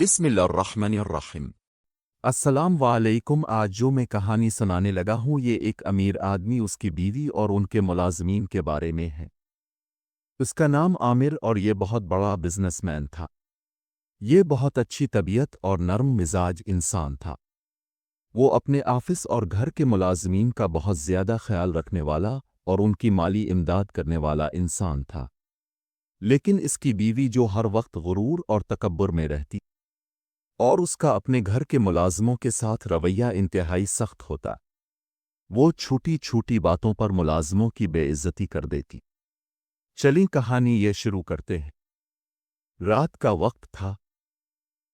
بسم اللہ الرحمن الرحیم۔ السلام علیکم۔ آج جو میں کہانی سنانے لگا ہوں یہ ایک امیر آدمی، اس کی بیوی اور ان کے ملازمین کے بارے میں ہے۔ اس کا نام عامر اور یہ بہت بڑا بزنس مین تھا۔ یہ بہت اچھی طبیعت اور نرم مزاج انسان تھا۔ وہ اپنے آفس اور گھر کے ملازمین کا بہت زیادہ خیال رکھنے والا اور ان کی مالی امداد کرنے والا انسان تھا۔ لیکن اس کی بیوی جو ہر وقت غرور اور تکبر میں رہتی اور اس کا اپنے گھر کے ملازموں کے ساتھ رویہ انتہائی سخت ہوتا۔ وہ چھوٹی چھوٹی باتوں پر ملازموں کی بے عزتی کر دیتی۔ چلیں کہانی یہ شروع کرتے ہیں۔ رات کا وقت تھا۔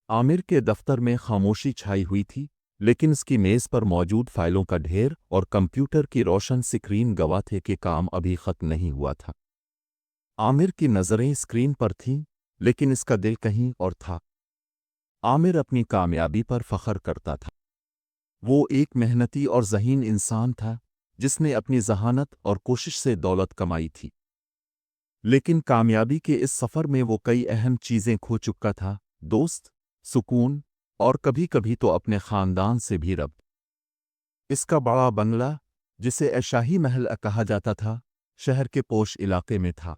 عامر کے دفتر میں خاموشی چھائی ہوئی تھی، لیکن اس کی میز پر موجود فائلوں کا ڈھیر اور کمپیوٹر کی روشن سکرین گواہ تھے کہ کام ابھی ختم نہیں ہوا تھا۔ عامر کی نظریں اسکرین پر تھیں، لیکن اس کا دل کہیں اور تھا۔ عامر اپنی کامیابی پر فخر کرتا تھا۔ وہ ایک محنتی اور ذہین انسان تھا جس نے اپنی ذہانت اور کوشش سے دولت کمائی تھی۔ لیکن کامیابی کے اس سفر میں وہ کئی اہم چیزیں کھو چکا تھا: دوست، سکون اور کبھی کبھی تو اپنے خاندان سے بھی ربط۔ اس کا بڑا بنگلہ، جسے شاہی محل کہا جاتا تھا، شہر کے پوش علاقے میں تھا۔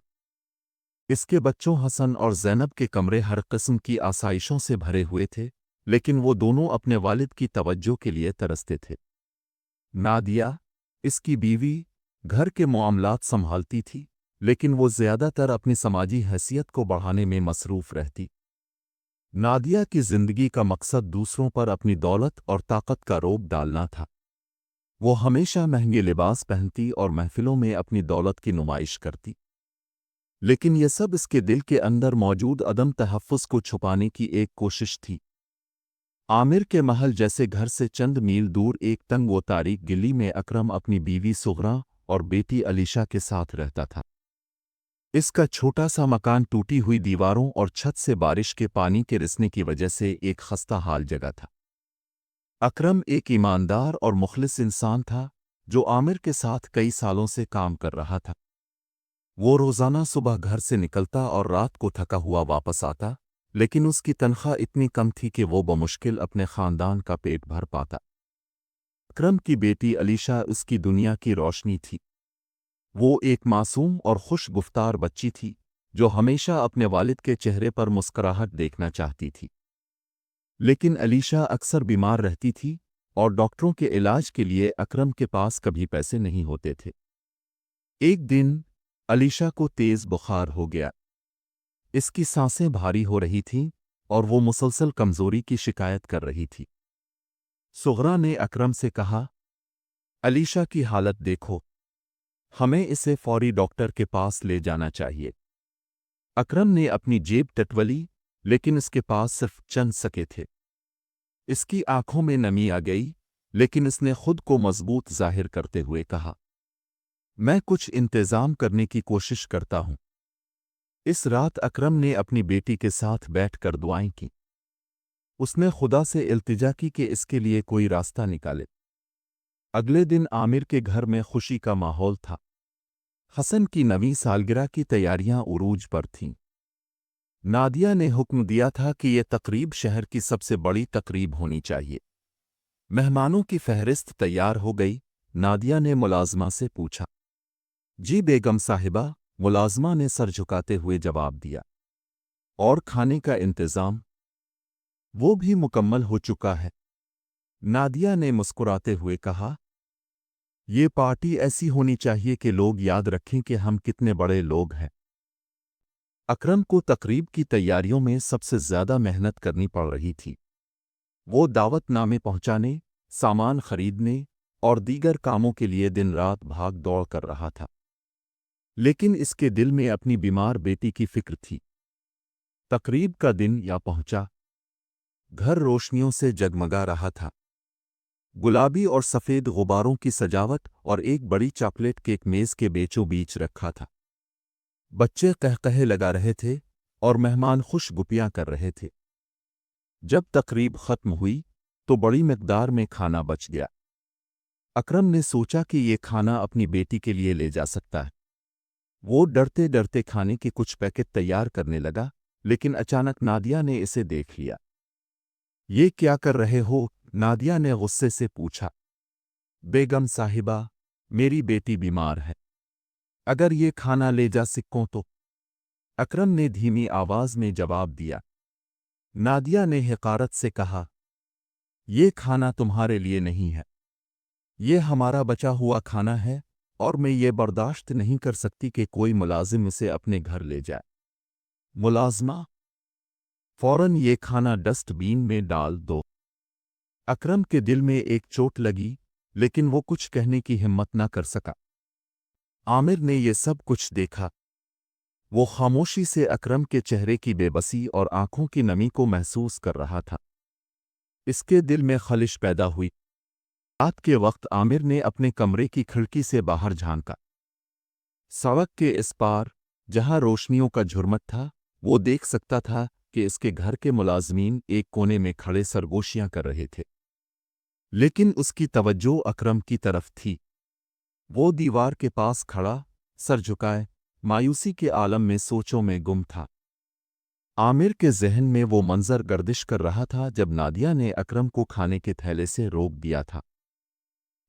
اس کے بچوں حسن اور زینب کے کمرے ہر قسم کی آسائشوں سے بھرے ہوئے تھے، لیکن وہ دونوں اپنے والد کی توجہ کے لیے ترستے تھے۔ نادیہ، اس کی بیوی، گھر کے معاملات سنبھالتی تھی، لیکن وہ زیادہ تر اپنی سماجی حیثیت کو بڑھانے میں مصروف رہتی۔ نادیہ کی زندگی کا مقصد دوسروں پر اپنی دولت اور طاقت کا روب ڈالنا تھا۔ وہ ہمیشہ مہنگے لباس پہنتی اور محفلوں میں اپنی دولت کی نمائش کرتی، لیکن یہ سب اس کے دل کے اندر موجود عدم تحفظ کو چھپانے کی ایک کوشش تھی۔ عامر کے محل جیسے گھر سے چند میل دور ایک تنگ و تاریک گلی میں اکرم اپنی بیوی سغرا اور بیٹی علیشہ کے ساتھ رہتا تھا۔ اس کا چھوٹا سا مکان ٹوٹی ہوئی دیواروں اور چھت سے بارش کے پانی کے رسنے کی وجہ سے ایک خستہ حال جگہ تھا۔ اکرم ایک ایماندار اور مخلص انسان تھا جو عامر کے ساتھ کئی سالوں سے کام کر رہا تھا۔ وہ روزانہ صبح گھر سے نکلتا اور رات کو تھکا ہوا واپس آتا، لیکن اس کی تنخواہ اتنی کم تھی کہ وہ بمشکل اپنے خاندان کا پیٹ بھر پاتا۔ اکرم کی بیٹی علیشہ اس کی دنیا کی روشنی تھی۔ وہ ایک معصوم اور خوش گفتار بچی تھی جو ہمیشہ اپنے والد کے چہرے پر مسکراہٹ دیکھنا چاہتی تھی۔ لیکن علیشہ اکثر بیمار رہتی تھی اور ڈاکٹروں کے علاج کے لیے اکرم کے پاس کبھی پیسے نہیں ہوتے تھے۔ ایک دن علیشہ کو تیز بخار ہو گیا۔ اس کی سانسیں بھاری ہو رہی تھیں اور وہ مسلسل کمزوری کی شکایت کر رہی تھی۔ سغرا نے اکرم سے کہا، علیشہ کی حالت دیکھو، ہمیں اسے فوری ڈاکٹر کے پاس لے جانا چاہیے۔ اکرم نے اپنی جیب ٹٹولی، لیکن اس کے پاس صرف چند سکے تھے۔ اس کی آنکھوں میں نمی آ گئی، لیکن اس نے خود کو مضبوط ظاہر کرتے ہوئے کہا، میں کچھ انتظام کرنے کی کوشش کرتا ہوں۔ اس رات اکرم نے اپنی بیٹی کے ساتھ بیٹھ کر دعائیں کیں۔ اس نے خدا سے التجا کی کہ اس کے لیے کوئی راستہ نکالے۔ اگلے دن عامر کے گھر میں خوشی کا ماحول تھا۔ حسن کی نویں سالگرہ کی تیاریاں عروج پر تھیں۔ نادیہ نے حکم دیا تھا کہ یہ تقریب شہر کی سب سے بڑی تقریب ہونی چاہیے۔ مہمانوں کی فہرست تیار ہو گئی۔ نادیہ نے ملازمہ سے پوچھا، جی بیگم صاحبہ، ملازمہ نے سر جھکاتے ہوئے جواب دیا۔ اور کھانے کا انتظام؟ وہ بھی مکمل ہو چکا ہے، نادیہ نے مسکراتے ہوئے کہا۔ یہ پارٹی ایسی ہونی چاہیے کہ لوگ یاد رکھیں کہ ہم کتنے بڑے لوگ ہیں۔ اکرم کو تقریب کی تیاریوں میں سب سے زیادہ محنت کرنی پڑ رہی تھی۔ وہ دعوت نامے پہنچانے، سامان خریدنے اور دیگر کاموں کے لیے دن رات بھاگ دوڑ کر رہا تھا، لیکن اس کے دل میں اپنی بیمار بیٹی کی فکر تھی۔ تقریب کا دن یا پہنچا۔ گھر روشنیوں سے جگمگا رہا تھا۔ گلابی اور سفید غباروں کی سجاوٹ اور ایک بڑی چاکلیٹ کیک میز کے بیچوں بیچ رکھا تھا۔ بچے قہقہے لگا رہے تھے اور مہمان خوش گپیاں کر رہے تھے۔ جب تقریب ختم ہوئی تو بڑی مقدار میں کھانا بچ گیا۔ اکرم نے سوچا کہ یہ کھانا اپنی بیٹی کے لیے لے جا سکتا ہے۔ وہ ڈرتے ڈرتے کھانے کے کچھ پیکٹ تیار کرنے لگا، لیکن اچانک نادیہ نے اسے دیکھ لیا۔ یہ کیا کر رہے ہو؟ نادیہ نے غصے سے پوچھا۔ بیگم صاحبہ، میری بیٹی بیمار ہے، اگر یہ کھانا لے جا سکوں تو؟ اکرم نے دھیمی آواز میں جواب دیا۔ نادیہ نے حقارت سے کہا، یہ کھانا تمہارے لیے نہیں ہے، یہ ہمارا بچا ہوا کھانا ہے، اور میں یہ برداشت نہیں کر سکتی کہ کوئی ملازم اسے اپنے گھر لے جائے۔ ملازمہ؟ فوراً یہ کھانا ڈسٹ بین میں ڈال دو۔ اکرم کے دل میں ایک چوٹ لگی، لیکن وہ کچھ کہنے کی ہمت نہ کر سکا۔ عامر نے یہ سب کچھ دیکھا۔ وہ خاموشی سے اکرم کے چہرے کی بے بسی اور آنکھوں کی نمی کو محسوس کر رہا تھا۔ اس کے دل میں خلش پیدا ہوئی۔ رات کے وقت عامر نے اپنے کمرے کی کھڑکی سے باہر جھانکا۔ سڑک کے اس پار، جہاں روشنیوں کا جھرمٹ تھا، وہ دیکھ سکتا تھا کہ اس کے گھر کے ملازمین ایک کونے میں کھڑے سرگوشیاں کر رہے تھے۔ لیکن اس کی توجہ اکرم کی طرف تھی۔ وہ دیوار کے پاس کھڑا، سر جھکائے، مایوسی کے عالم میں سوچوں میں گم تھا۔ عامر کے ذہن میں وہ منظر گردش کر رہا تھا جب نادیہ نے اکرم کو کھانے کے تھیلے سے روک دیا تھا۔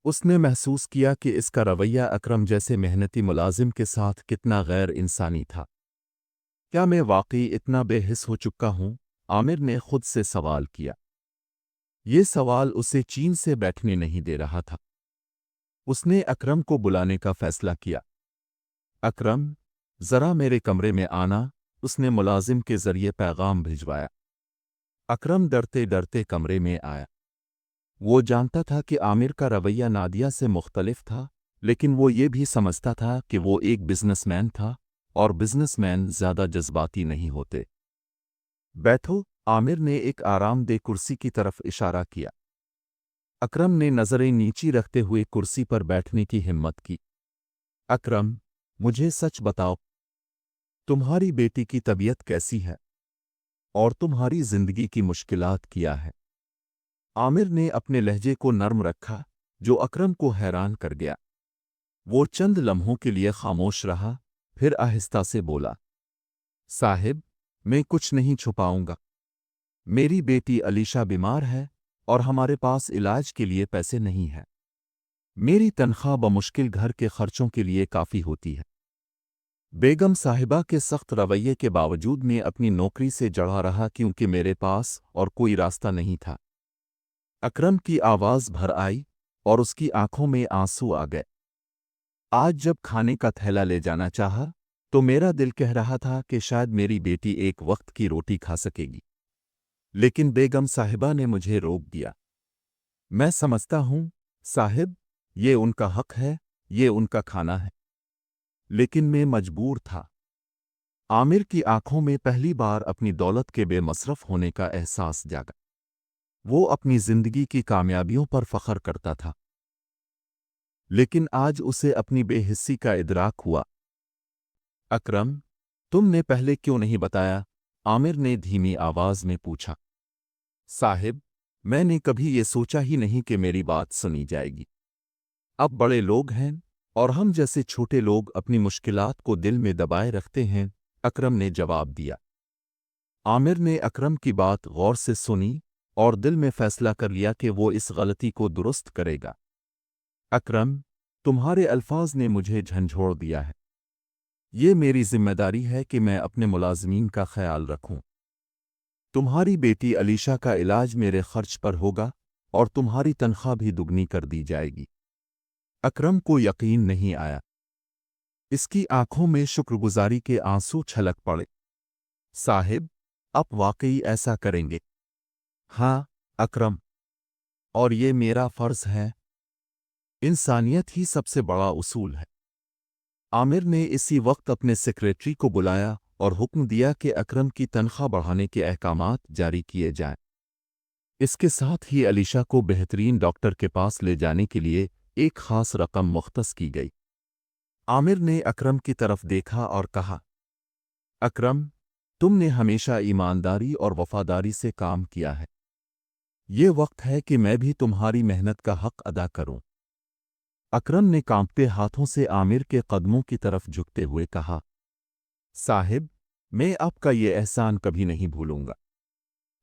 اس نے محسوس کیا کہ اس کا رویہ اکرم جیسے محنتی ملازم کے ساتھ کتنا غیر انسانی تھا۔ کیا میں واقعی اتنا بے حس ہو چکا ہوں؟ عامر نے خود سے سوال کیا۔ یہ سوال اسے چین سے بیٹھنے نہیں دے رہا تھا۔ اس نے اکرم کو بلانے کا فیصلہ کیا۔ اکرم، ذرا میرے کمرے میں آنا، اس نے ملازم کے ذریعے پیغام بھجوایا۔ اکرم ڈرتے ڈرتے کمرے میں آیا۔ وہ جانتا تھا کہ عامر کا رویہ نادیہ سے مختلف تھا، لیکن وہ یہ بھی سمجھتا تھا کہ وہ ایک بزنس مین تھا، اور بزنس مین زیادہ جذباتی نہیں ہوتے۔ بیٹھو، عامر نے ایک آرام دہ کرسی کی طرف اشارہ کیا۔ اکرم نے نظریں نیچی رکھتے ہوئے کرسی پر بیٹھنے کی ہمت کی۔ اکرم، مجھے سچ بتاؤ، تمہاری بیٹی کی طبیعت کیسی ہے؟ اور تمہاری زندگی کی مشکلات کیا ہے؟ عامر نے اپنے لہجے کو نرم رکھا، جو اکرم کو حیران کر گیا۔ وہ چند لمحوں کے لیے خاموش رہا، پھر آہستہ سے بولا، صاحب، میں کچھ نہیں چھپاؤں گا۔ میری بیٹی علیشہ بیمار ہے، اور ہمارے پاس علاج کے لیے پیسے نہیں ہیں۔ میری تنخواہ بمشکل گھر کے خرچوں کے لیے کافی ہوتی ہے۔ بیگم صاحبہ کے سخت رویے کے باوجود میں اپنی نوکری سے جڑا رہا کیونکہ میرے پاس اور کوئی راستہ نہیں تھا۔ اکرم کی آواز بھر آئی، اور اس کی آنکھوں میں آنسو آ گئے۔ آج جب کھانے کا تھیلا لے جانا چاہا، تو میرا دل کہہ رہا تھا کہ شاید میری بیٹی ایک وقت کی روٹی کھا سکے گی، لیکن بیگم صاحبہ نے مجھے روک دیا۔ میں سمجھتا ہوں صاحب، یہ ان کا حق ہے، یہ ان کا کھانا ہے، لیکن میں مجبور تھا۔ عامر کی آنکھوں میں پہلی بار اپنی دولت کے بے مصرف ہونے کا احساس جاگا۔ وہ اپنی زندگی کی کامیابیوں پر فخر کرتا تھا، لیکن آج اسے اپنی بے حسی کا ادراک ہوا۔ اکرم، تم نے پہلے کیوں نہیں بتایا؟ عامر نے دھیمی آواز میں پوچھا۔ صاحب، میں نے کبھی یہ سوچا ہی نہیں کہ میری بات سنی جائے گی۔ اب بڑے لوگ ہیں، اور ہم جیسے چھوٹے لوگ اپنی مشکلات کو دل میں دبائے رکھتے ہیں، اکرم نے جواب دیا۔ عامر نے اکرم کی بات غور سے سنی، اور دل میں فیصلہ کر لیا کہ وہ اس غلطی کو درست کرے گا۔ اکرم، تمہارے الفاظ نے مجھے جھنجھوڑ دیا ہے۔ یہ میری ذمہ داری ہے کہ میں اپنے ملازمین کا خیال رکھوں۔ تمہاری بیٹی علیشہ کا علاج میرے خرچ پر ہوگا، اور تمہاری تنخواہ بھی دگنی کر دی جائے گی۔ اکرم کو یقین نہیں آیا۔ اس کی آنکھوں میں شکرگزاری کے آنسو چھلک پڑے۔ صاحب، آپ واقعی ایسا کریں گے؟ ہاں اکرم، اور یہ میرا فرض ہے۔ انسانیت ہی سب سے بڑا اصول ہے۔ عامر نے اسی وقت اپنے سیکریٹری کو بلایا اور حکم دیا کہ اکرم کی تنخواہ بڑھانے کے احکامات جاری کیے جائیں۔ اس کے ساتھ ہی علیشہ کو بہترین ڈاکٹر کے پاس لے جانے کے لیے ایک خاص رقم مختص کی گئی۔ عامر نے اکرم کی طرف دیکھا اور کہا، اکرم، تم نے ہمیشہ ایمانداری اور وفاداری سے کام کیا ہے۔ یہ وقت ہے کہ میں بھی تمہاری محنت کا حق ادا کروں۔ اکرم نے کانپتے ہاتھوں سے عامر کے قدموں کی طرف جھکتے ہوئے کہا، صاحب، میں آپ کا یہ احسان کبھی نہیں بھولوں گا۔